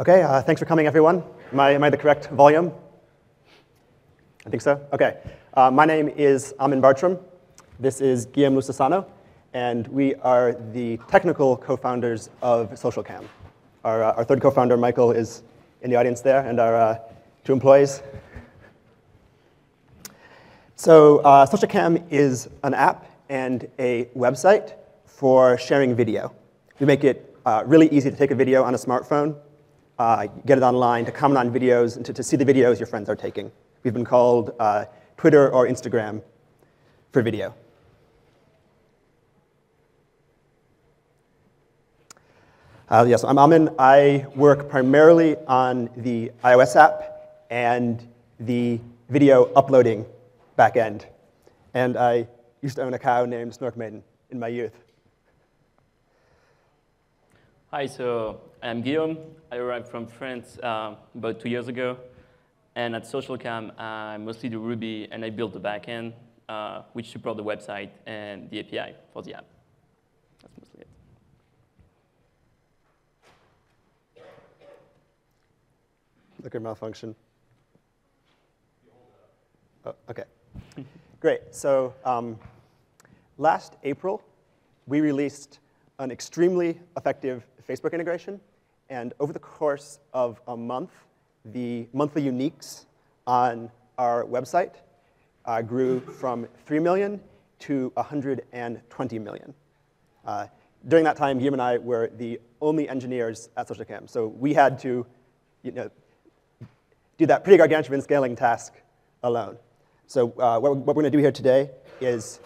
Okay, thanks for coming, everyone. Am I the correct volume? I think so. Okay. My name is Amin Bartram. This is Guillaume Lusasano, and we are the technical co-founders of SocialCam. Our third co-founder, Michael, is in the audience there, and our two employees. So SocialCam is an app and a website for sharing video. We make it really easy to take a video on a smartphone, get it online, to comment on videos, and to see the videos your friends are taking. We've been called Twitter or Instagram for video. Yes, I'm Amin. I work primarily on the iOS app and the video uploading backend. And I used to own a cow named Snork Maiden in my youth. Hi, so I'm Guillaume. I arrived from France about 2 years ago. And at SocialCam, I mostly do Ruby, and I built the backend, which support the website and the API for the app. That's mostly it. Clicker malfunction. Oh, OK. Great. So last April, we released an extremely effective Facebook integration. And over the course of a month, the monthly uniques on our website grew from 3 million to 120 million. During that time, Guillaume and I were the only engineers at SocialCam. So we had to do that pretty gargantuan scaling task alone. So what we're going to do here today is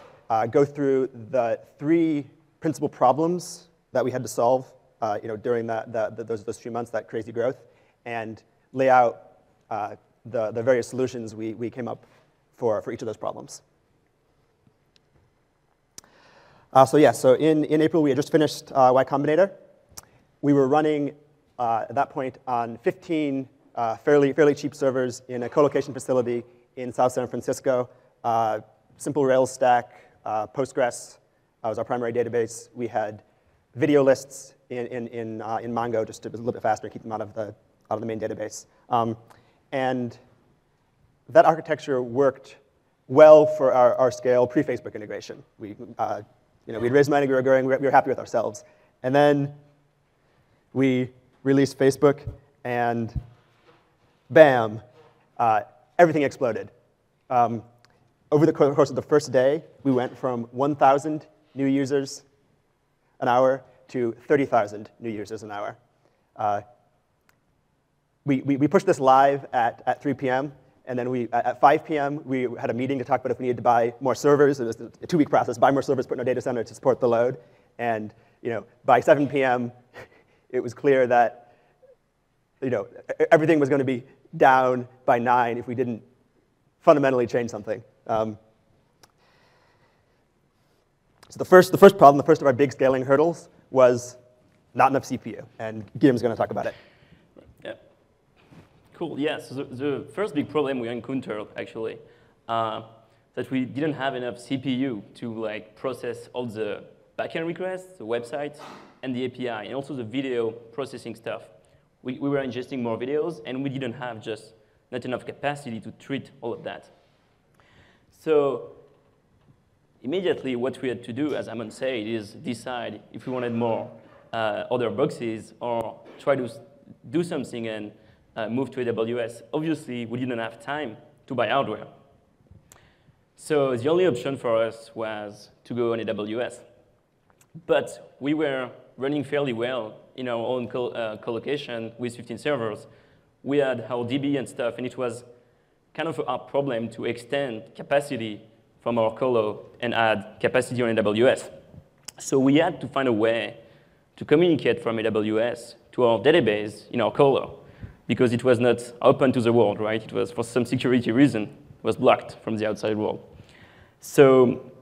go through the 3 principal problems that we had to solve during those few months, that crazy growth, and lay out the various solutions we came up for each of those problems. So in April, we had just finished Y Combinator. We were running, at that point, on 15 fairly cheap servers in a co-location facility in South San Francisco. Simple Rails stack, Postgres was our primary database. We had video lists in Mongo, just to be a little bit faster, keep them out of the main database. And that architecture worked well for our scale pre-Facebook integration. We'd raised money, we were growing, we were happy with ourselves. And then we released Facebook, and bam, everything exploded. Over the course of the first day, we went from 1,000 new users an hour to 30,000 new users an hour. We pushed this live at 3 p.m., and then at 5 p.m., we had a meeting to talk about if we needed to buy more servers. It was a 2-week process, buy more servers, put in our data center to support the load. And by 7 p.m., it was clear that everything was going to be down by 9 if we didn't fundamentally change something. So the first problem, the first of our big scaling hurdles, was not enough CPU. And Guillaume's going to talk about it. Yeah. Cool. Yeah. So the first big problem we encountered, actually, that we didn't have enough CPU to process all the backend requests, the website, and the API, and also the video processing stuff. We were ingesting more videos, and we didn't have just not enough capacity to treat all of that. So immediately, what we had to do, as Amon said, is decide if we wanted more other boxes or try to do something and move to AWS. Obviously, we didn't have time to buy hardware. So the only option for us was to go on AWS. But we were running fairly well in our own co-location with 15 servers. We had our DB and stuff, and it was kind of our problem to extend capacity from our colo and add capacity on AWS. So we had to find a way to communicate from AWS to our database in our colo, because it was not open to the world, right? It was, for some security reason, it was blocked from the outside world. So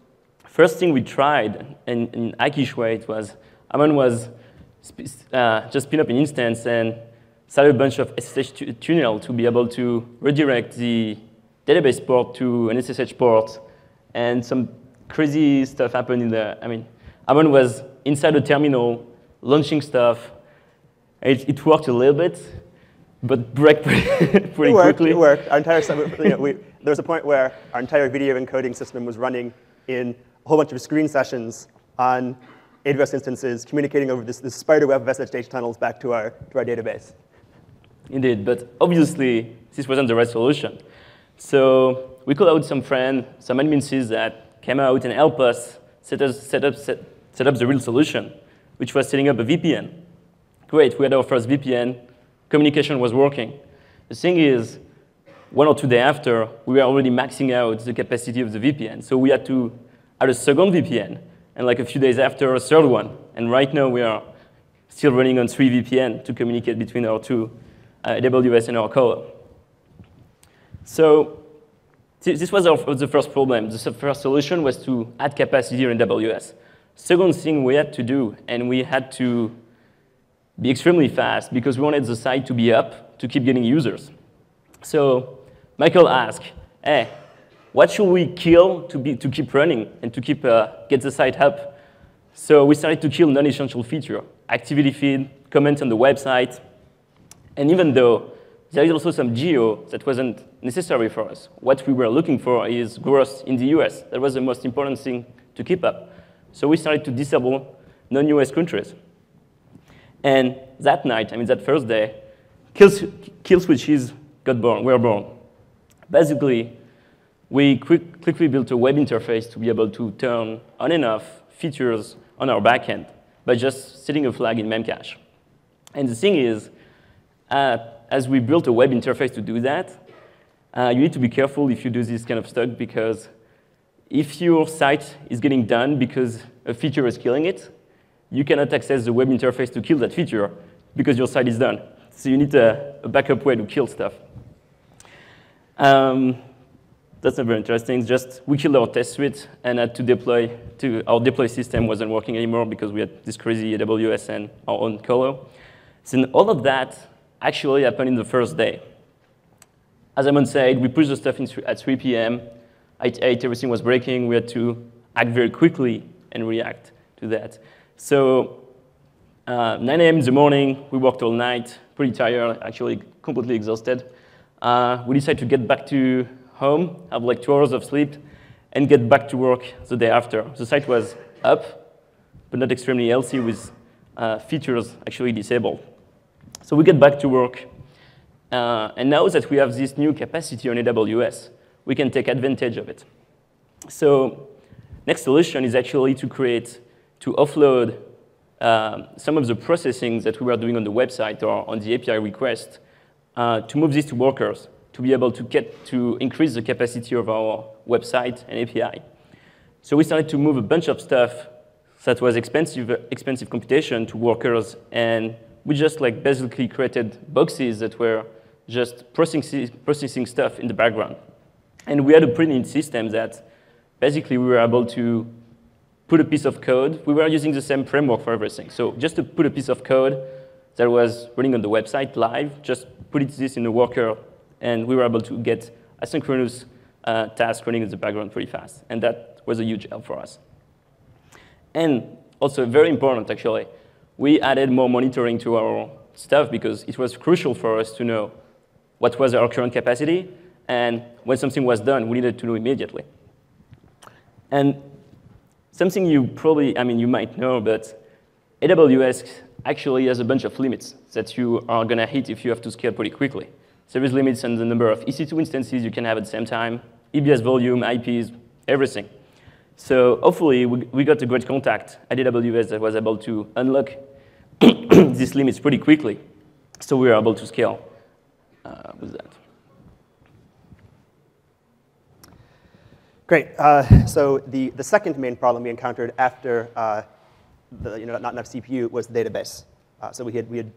first thing we tried, in hackish way, it was, Amon was just spin up an instance and set a bunch of SSH tunnel to be able to redirect the database port to an SSH port. And some crazy stuff happened in the, Amon was inside the terminal, launching stuff, It worked a little bit, but broke pretty quickly. It worked. Our entire there was a point where our entire video encoding system was running in a whole bunch of screen sessions on AWS instances, communicating over this spider web of SSH tunnels back to our database. Indeed, but obviously, this wasn't the right solution. So we called out some friends, some admins that came out and helped us set up the real solution, which was setting up a VPN. Great, we had our first VPN. Communication was working. The thing is, 1 or 2 days after, we were already maxing out the capacity of the VPN. So we had to add a second VPN, and like a few days after, a third one. And right now, we are still running on 3 VPN to communicate between our two AWS and our colo. So this was the first problem. The first solution was to add capacity in AWS. Second thing we had to do, and we had to be extremely fast because we wanted the site to be up to keep getting users. So Michael asked, hey, what should we kill to keep running and to keep get the site up? So we started to kill non-essential feature, activity feed, comments on the website. And even though there is also some geo that wasn't necessary for us, what we were looking for is growth in the US. That was the most important thing to keep up. So we started to disable non-US countries. And that night, I mean that first day, kill switches were born. Basically, we quickly built a web interface to be able to turn on and off features on our backend by just setting a flag in memcache. And the thing is, as we built a web interface to do that, you need to be careful if you do this kind of stuff, because if your site is getting done because a feature is killing it, you cannot access the web interface to kill that feature because your site is done. So you need a backup way to kill stuff. That's not very interesting. Just we killed our test suite and had to deploy our deploy system wasn't working anymore because we had this crazy AWS and our own colo. So all of that actually happened in the first day. As Amon said, we pushed the stuff at 3 p.m. At 8, everything was breaking. We had to act very quickly and react to that. So 9 a.m. in the morning, we worked all night, pretty tired, actually completely exhausted. We decided to get back to home, have like 2 hours of sleep, and get back to work the day after. The site was up, but not extremely healthy with features actually disabled. So we get back to work. And now that we have this new capacity on AWS, we can take advantage of it. So next solution is actually to offload some of the processing that we were doing on the website or on the API request to move this to workers to be able to increase the capacity of our website and API. So we started to move a bunch of stuff that was expensive computation to workers, and we just like basically created boxes that were just processing stuff in the background. And we had a pretty neat system that basically we were able to put a piece of code. We were using the same framework for everything. So just to put a piece of code that was running on the website live, just put this in a worker, and we were able to get asynchronous tasks running in the background pretty fast. And that was a huge help for us. And also very important, actually, we added more monitoring to our stuff because it was crucial for us to know what was our current capacity, and when something was done, we needed to know immediately. And something you might know, but AWS actually has a bunch of limits that you are going to hit if you have to scale pretty quickly. Service limits on the number of EC2 instances you can have at the same time, EBS volume, IPs, everything. So hopefully, we got a great contact at AWS that was able to unlock these limits pretty quickly. So we were able to scale with that. Great. So the second main problem we encountered after not enough CPU was the database. So we had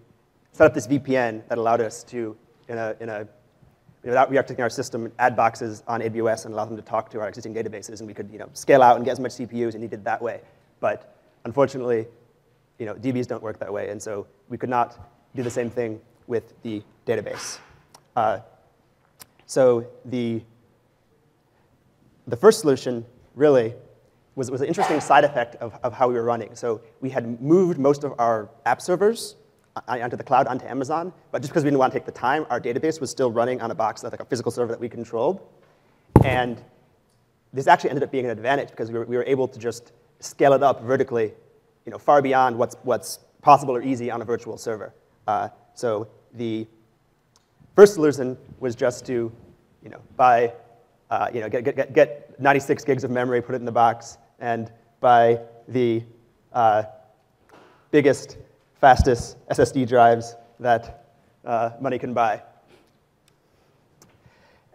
set up this VPN that allowed us to, without re-architecting our system, add boxes on AWS and allow them to talk to our existing databases, and we could scale out and get as much CPU as we needed that way. But unfortunately, DBs don't work that way, and so we could not do the same thing with the database. So the first solution really was an interesting side effect of how we were running. So we had moved most of our app servers onto the cloud, onto Amazon. But just because we didn't want to take the time, our database was still running on a box, like a physical server that we controlled. And this actually ended up being an advantage because we were able to just scale it up vertically, far beyond what's possible or easy on a virtual server. So the first solution was just to, buy, get 96 gigs of memory, put it in the box, and buy the biggest, fastest SSD drives that money can buy.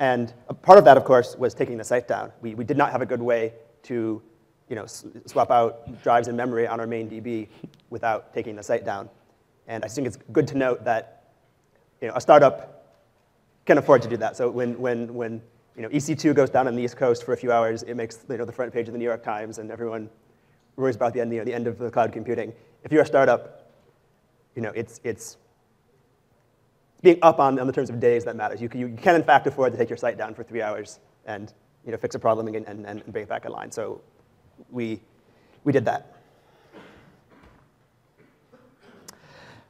And a part of that, of course, was taking the site down. We did not have a good way to swap out drives and memory on our main DB without taking the site down. And I think it's good to note that a startup can afford to do that. So when EC2 goes down on the East Coast for a few hours, it makes the front page of the New York Times, and everyone worries about the end of the cloud computing. If you're a startup, it's being up on the terms of days that matters. You can, in fact, afford to take your site down for 3 hours and fix a problem and bring it back online. So we did that.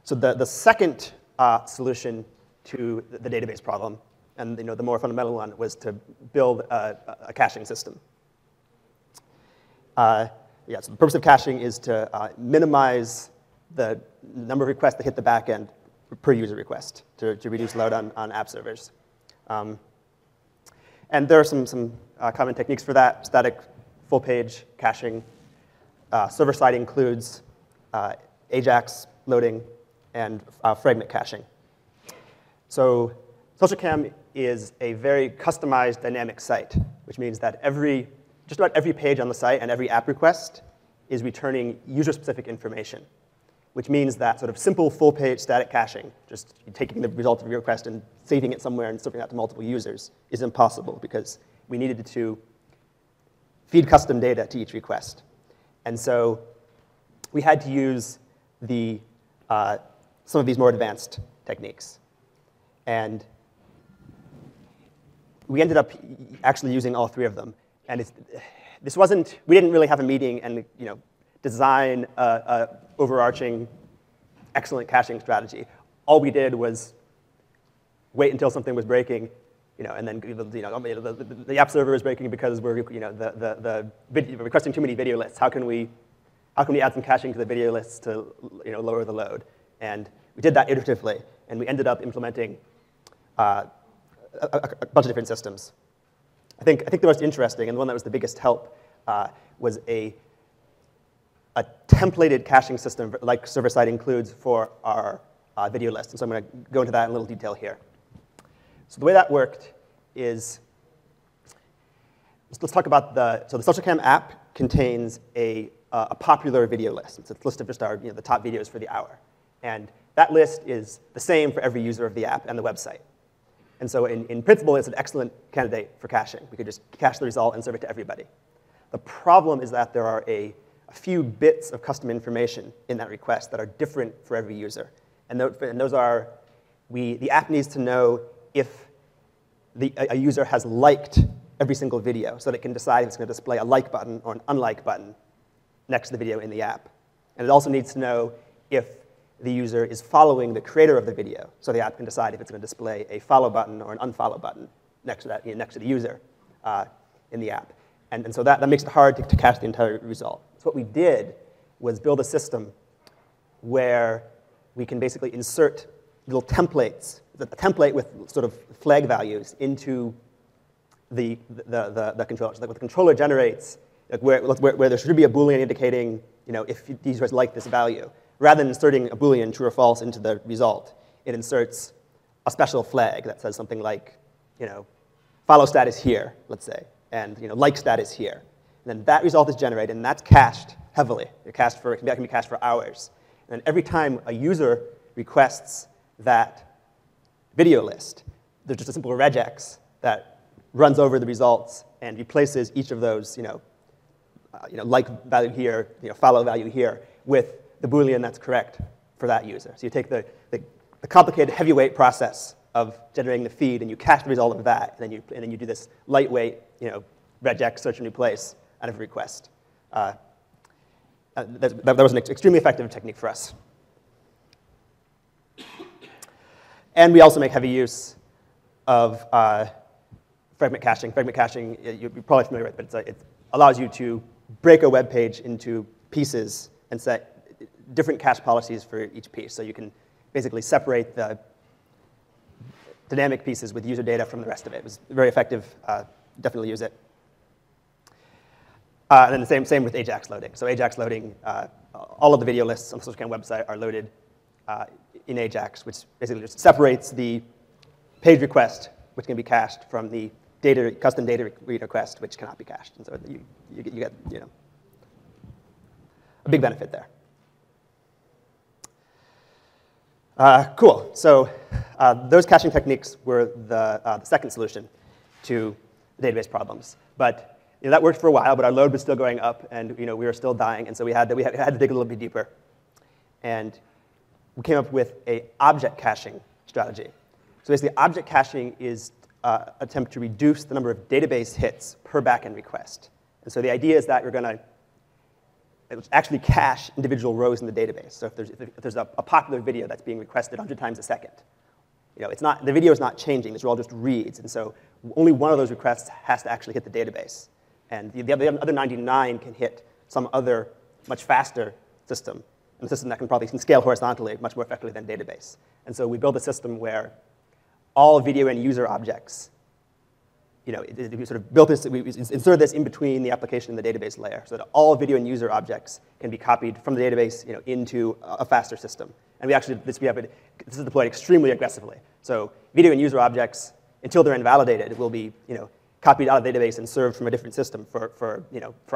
So the second solution to the database problem, and the more fundamental one, was to build a caching system. So the purpose of caching is to minimize the number of requests that hit the back end per user request to reduce load on app servers. And there are some common techniques for that. Static full-page caching. Server-side includes AJAX loading and fragment caching. So SocialCam is a very customized dynamic site, which means that just about every page on the site and every app request is returning user-specific information, which means that sort of simple full-page static caching, just taking the result of your request and saving it somewhere and serving that to multiple users, is impossible because we needed to feed custom data to each request. And so we had to use some of these more advanced techniques. And we ended up actually using all three of them. And we didn't really have a meeting and design a overarching excellent caching strategy. All we did was wait until something was breaking, and then the app server is breaking because we're requesting too many video lists. How can we add some caching to the video lists to lower the load? And we did that iteratively, and we ended up implementing a bunch of different systems. I think the most interesting and the one that was the biggest help was a templated caching system like server-side includes for our video list. And so I'm going to go into that in a little detail here. So the way that worked is, let's talk about the SocialCam app contains a popular video list. It's a list of just the top videos for the hour. And that list is the same for every user of the app and the website. And so in principle, it's an excellent candidate for caching. We could just cache the result and serve it to everybody. The problem is that there are a few bits of custom information in that request that are different for every user. And those are, the app needs to know if a user has liked every single video so that it can decide if it's going to display a like button or an unlike button next to the video in the app. And it also needs to know if the user is following the creator of the video, so the app can decide if it's going to display a follow button or an unfollow button next to that, next to the user in the app. And so that makes it hard to cache the entire result. So what we did was build a system where we can basically insert little templates, a template with sort of flag values into the controller. So like what the controller generates, like where there should be a Boolean indicating if the users like this value. Rather than inserting a Boolean, true or false, into the result, it inserts a special flag that says something like, follow status here, let's say, and like status here. And then that result is generated, and that's cached heavily. It can be cached for hours. And every time a user requests that video list, there's just a simple regex that runs over the results and replaces each of those, like value here, follow value here, with the Boolean that's correct for that user. So you take the complicated heavyweight process of generating the feed, and you cache the result of that, and then you do this lightweight, regex, search and replace out of a request. That was an extremely effective technique for us. And we also make heavy use of fragment caching. Fragment caching, you're probably familiar with, but it allows you to break a web page into pieces and set different cache policies for each piece. So you can basically separate the dynamic pieces with user data from the rest of it. It was very effective. Definitely use it. And then the same with AJAX loading. So AJAX loading, all of the video lists on the SocialCam website are loaded in AJAX, which basically just separates the page request, which can be cached, from the custom data read request, which cannot be cached. And so you get a big benefit there. Cool. So those caching techniques were the second solution to the database problems. But that worked for a while, but our load was still going up, and we were still dying, and so we had to dig a little bit deeper. And we came up with an object caching strategy. So basically, object caching is an attempt to reduce the number of database hits per backend request. And so the idea is that you're going to actually cache individual rows in the database. So if there's a popular video that's being requested 100 times a second, the video is not changing. These are all just reads. And so only one of those requests has to actually hit the database. And the other 99 can hit some other much faster system, and a system that can scale horizontally much more effectively than database. And so we built a system where all video and user objects, we sort of built this, we inserted this in between the application and the database layer, so that all video and user objects can be copied from the database, into a faster system. And this is deployed extremely aggressively. So video and user objects, until they're invalidated, will be, copied out of the database and served from a different system for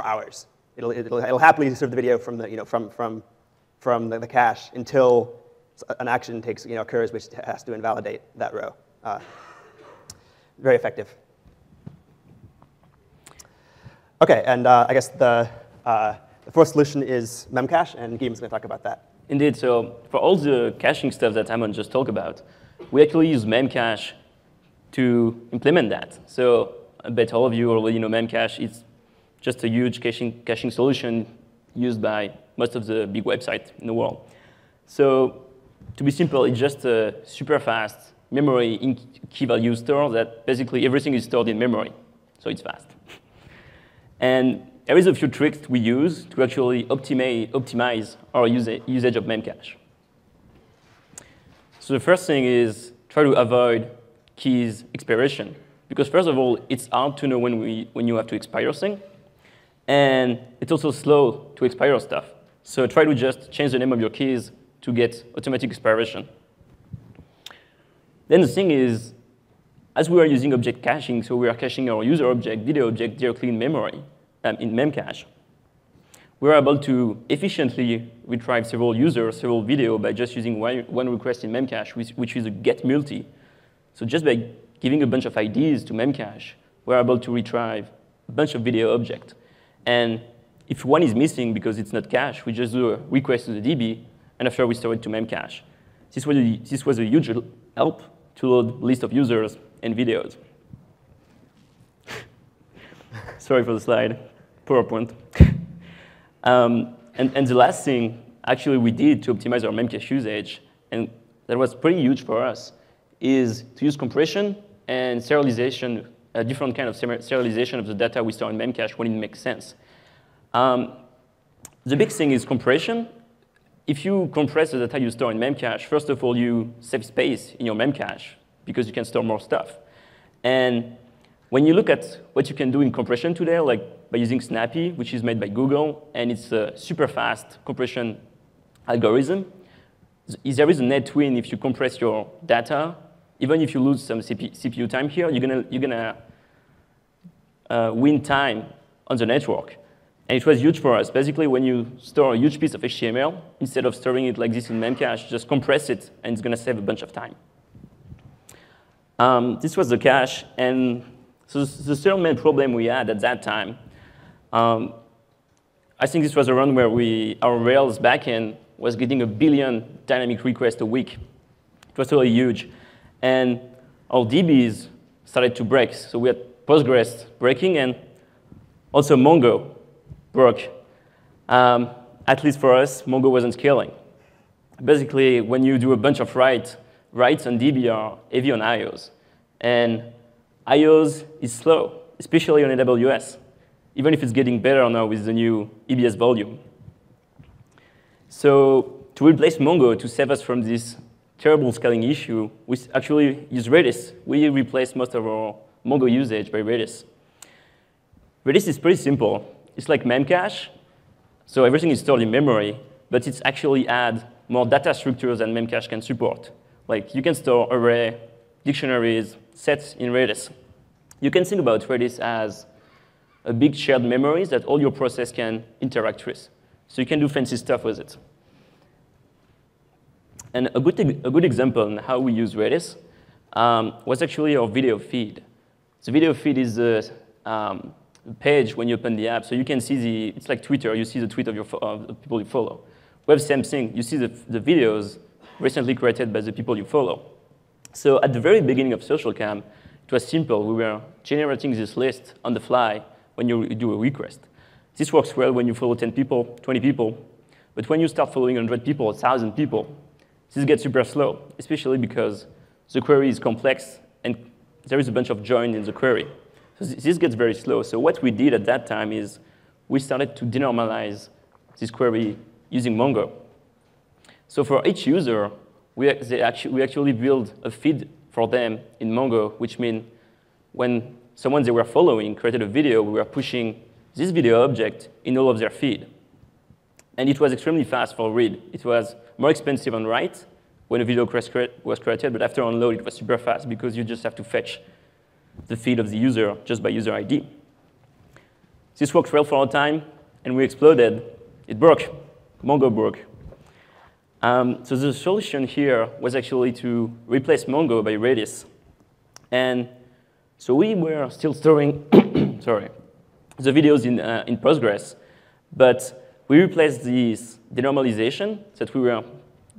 hours. It'll happily serve the video from the cache until an action occurs which has to invalidate that row. Very effective. Okay, and I guess the fourth solution is memcache, and Guillaume's going to talk about that. Indeed. So for all the caching stuff that Amon just talked about, we actually use memcache to implement that. So I bet all of you already know memcache. It's just a huge caching solution used by most of the big websites in the world. So to be simple, it's just a super fast memory in key value store that basically everything is stored in memory. So it's fast. And there is a few tricks we use to actually optimize our usage of memcache. So the first thing is try to avoid keys expiration. Because first of all, it's hard to know when you have to expire things. And it's also slow to expire stuff. So try to just change the name of your keys to get automatic expiration. Then the thing is, as we are using object caching, so we are caching our user object, video object directly in memory, in memcache, we're able to efficiently retrieve several users, several video by just using one request in memcache, which is a get multi. So just by giving a bunch of IDs to memcache, we're able to retrieve a bunch of video objects. And if one is missing because it's not cached, we just do a request to the DB, and after we store it to memcache. This was a huge help to load list of users and videos. Sorry for the slide, PowerPoint. And the last thing actually we did to optimize our memcache usage, and that was pretty huge for us, is to use compression and serialization, a different kind of serialization of the data we store in memcache when it makes sense. The big thing is compression. If you compress the data you store in memcache, first of all, you save space in your memcache because you can store more stuff. And when you look at what you can do in compression today, like by using Snappy, which is made by Google, and it's a super fast compression algorithm, there is a net win if you compress your data. Even if you lose some CPU time here, you're gonna win time on the network. And it was huge for us. Basically, when you store a huge piece of HTML, instead of storing it like this in memcache, just compress it, and it's going to save a bunch of time. This was the cache. And so the third main problem we had at that time, I think this was around where our Rails backend was getting 1 billion dynamic requests a week. It was totally huge. And our DBs started to break. So we had Postgres breaking, and also Mongo broke. At least for us, Mongo wasn't scaling. Basically, when you do a bunch of write writes on DB are heavy on IOs. And IOs is slow, especially on AWS, even if it's getting better now with the new EBS volume. So to replace Mongo, to save us from this terrible scaling issue, we actually use Redis. We replace most of our Mongo usage by Redis. Redis is pretty simple. It's like memcache, so everything is stored in memory, but it's actually add more data structures than memcache can support. Like you can store array, dictionaries, sets in Redis. You can think about Redis as a big shared memory that all your process can interact with. So you can do fancy stuff with it. And a good example on how we use Redis was actually our video feed. The video feed is the page when you open the app. So you can see it's like Twitter. You see the tweet of the people you follow. We have the same thing. You see the videos recently created by the people you follow. So at the very beginning of SocialCam, it was simple. We were generating this list on the fly when you do a request. This works well when you follow 10 people, 20 people. But when you start following 100 people, 1,000 people, this gets super slow, especially because the query is complex and there is a bunch of joins in the query. So this gets very slow. So what we did at that time is we started to denormalize this query using Mongo. So for each user, we actually build a feed for them in Mongo, which means when someone they were following created a video, we were pushing this video object in all of their feed. And it was extremely fast for read. It was more expensive on write when a video was created, but after on load, it was super fast because you just have to fetch the feed of the user just by user ID. This worked well for a time, and we exploded. It broke. Mongo broke. So the solution here was actually to replace Mongo by Redis. And so we were still storing sorry, the videos in Postgres, but we replaced this denormalization that we were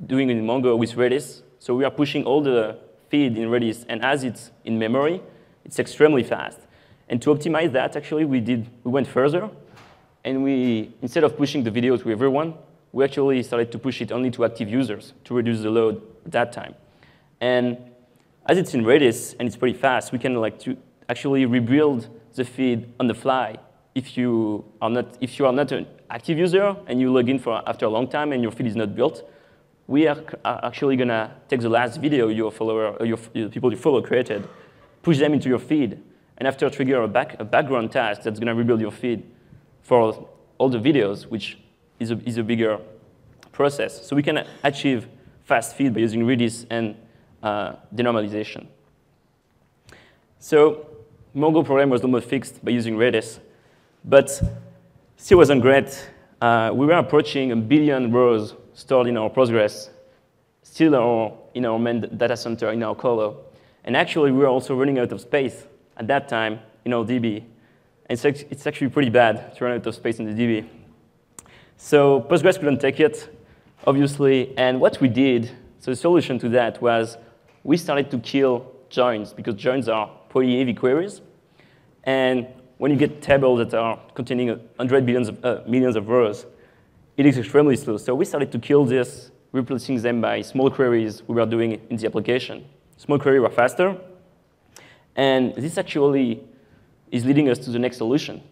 doing in Mongo with Redis. So we are pushing all the feed in Redis, and as it's in memory, it's extremely fast. And to optimize that, actually, we went further, and instead of pushing the video to everyone, we actually started to push it only to active users to reduce the load at that time. And as it's in Redis and it's pretty fast, we can to actually rebuild the feed on the fly. If you are not an active user and you log in after a long time and your feed is not built, we are actually going to take the last video your people you follow created, push them into your feed, and after trigger a background task that's going to rebuild your feed for all the videos, which is a bigger process. So we can achieve fast feed by using Redis and denormalization. So Mongo problem was almost fixed by using Redis, but still wasn't great. We were approaching 1 billion rows stored in our Postgres, still in our main data center, in our colo. And actually, we were also running out of space at that time in our DB. And it's actually pretty bad to run out of space in the DB. So Postgres couldn't take it, obviously. And what we did, so the solution to that was we started to kill joins, because joins are pretty heavy queries. And when you get tables that are containing 100 millions of rows, it is extremely slow. So we started to kill this, replacing them by small queries we were doing in the application. Small queries were faster. And this actually is leading us to the next solution,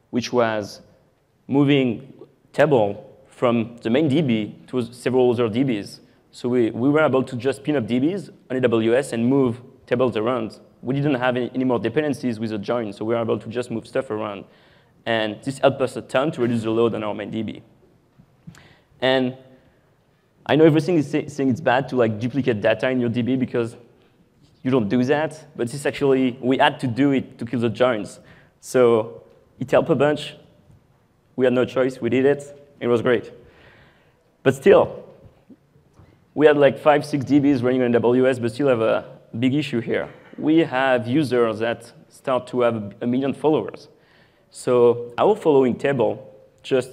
which was moving table from the main DB to several other DBs. So we were able to just spin up DBs on AWS and move tables around. We didn't have any more dependencies with the join, so we were able to just move stuff around. And this helped us a ton to reduce the load on our main DB. And I know everything is saying it's bad to duplicate data in your DB because you don't do that, but this actually, we had to do it to kill the joins. So it helped a bunch. We had no choice. We did it. It was great. But still, we had 5, 6 DBs running on AWS, but still have a big issue here. We have users that start to have 1 million followers. So our following table just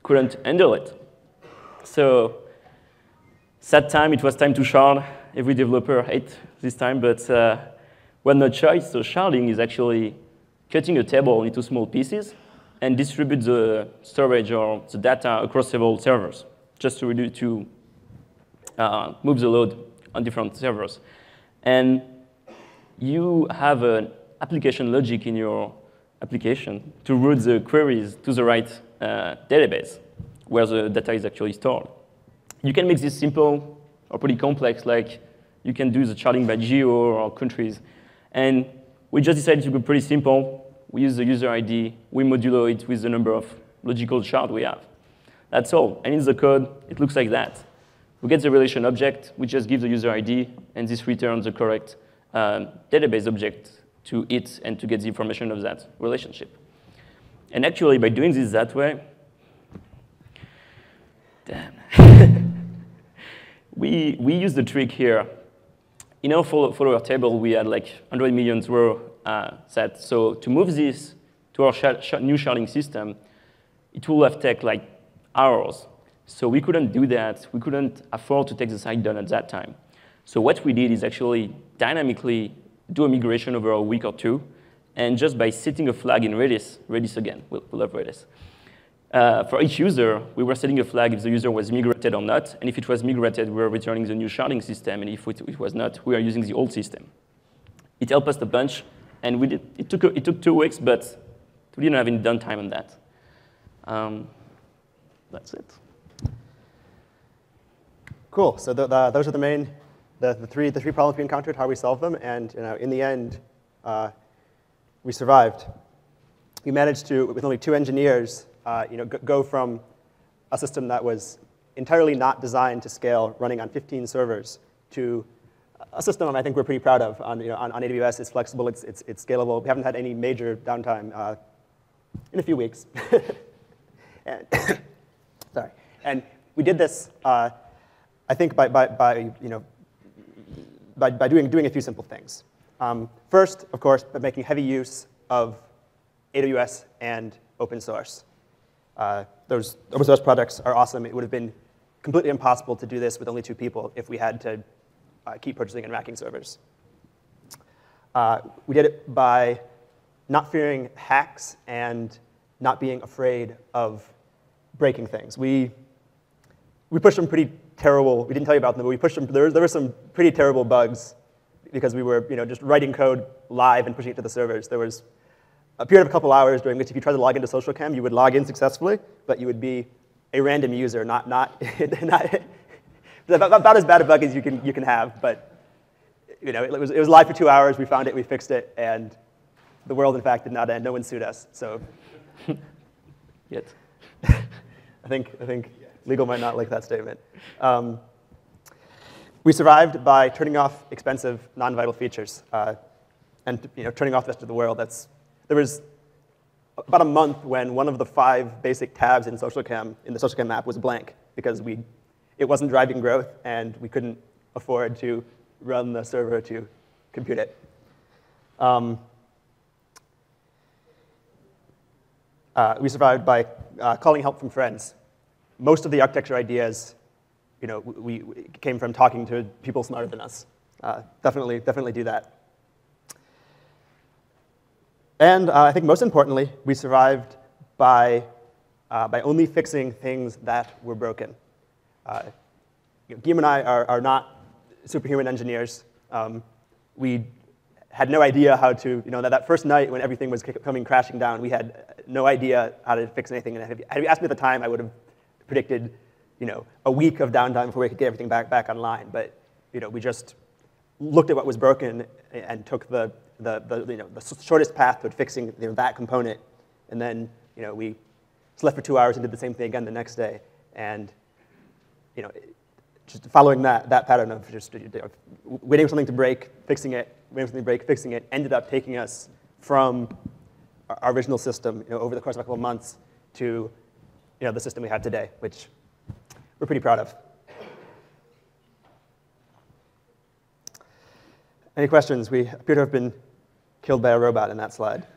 couldn't handle it. So sad time, it was time to shard. Every developer hates this time, but we had no choice. So sharding is actually cutting a table into small pieces and distribute the storage or the data across several servers, just to move the load on different servers. And you have an application logic in your application to route the queries to the right database where the data is actually stored. You can make this simple or pretty complex, like you can do the sharding by geo or countries. And we just decided to go pretty simple. We use the user ID. We modulo it with the number of logical shards we have. That's all. And in the code, it looks like that. We get the relation object. We just give the user ID, and this returns the correct database object to it and to get the information of that relationship. And actually, by doing this that way, we use the trick here. In our follower table, we had like 100 million row set. So to move this to our new sharding system, it will have taken like hours. So we couldn't do that. We couldn't afford to take the site down at that time. So what we did is actually dynamically do a migration over a week or two, and just by setting a flag in Redis again, we'll love Redis. For each user, we were setting a flag if the user was migrated or not, and if it was migrated, we were returning the new sharding system, and if it was not, we are using the old system. It helped us a bunch, and we did. It took 2 weeks, but we didn't have any downtime on that. That's it. Cool. So those are the three problems we encountered, how we solved them, and in the end, we survived. We managed to, with only 2 engineers, go from a system that was entirely not designed to scale, running on 15 servers, to a system I think we're pretty proud of. On AWS, it's flexible, it's scalable. We haven't had any major downtime in a few weeks. And sorry. And we did this, I think, by doing a few simple things. First, of course, by making heavy use of AWS and open source. Those open source products are awesome. It would have been completely impossible to do this with only 2 people if we had to keep purchasing and racking servers. We did it by not fearing hacks and not being afraid of breaking things. We pushed some pretty terrible, we didn't tell you about them, but we pushed them, there were some pretty terrible bugs because we were just writing code live and pushing it to the servers. There was a period of a couple hours during which if you tried to log into SocialCam, you would log in successfully, but you would be a random user, not about as bad a bug as you can have, but it was live for 2 hours, we found it, we fixed it, and the world, in fact, did not end. No one sued us, so. Yet. I think legal might not like that statement. We survived by turning off expensive, non-vital features and turning off the rest of the world. There was about a month when one of the 5 basic tabs in the SocialCam app was blank because it wasn't driving growth and we couldn't afford to run the server to compute it. We survived by calling help from friends. Most of the architecture ideas, we came from talking to people smarter than us. Definitely do that. And I think most importantly, we survived by only fixing things that were broken. Guillaume and I are not superhuman engineers. We had no idea how to, that first night when everything was coming crashing down, we had no idea how to fix anything. And had you asked me at the time, I would have predicted, a week of downtime before we could get everything back online. But, we just looked at what was broken and took the shortest path toward fixing that component. And then, we slept for 2 hours and did the same thing again the next day. And, just following that pattern of just waiting for something to break, fixing it, waiting for something to break, fixing it, ended up taking us from our original system over the course of a couple of months to the system we have today, which we're pretty proud of. Any questions? We appear to have been killed by a robot in that slide.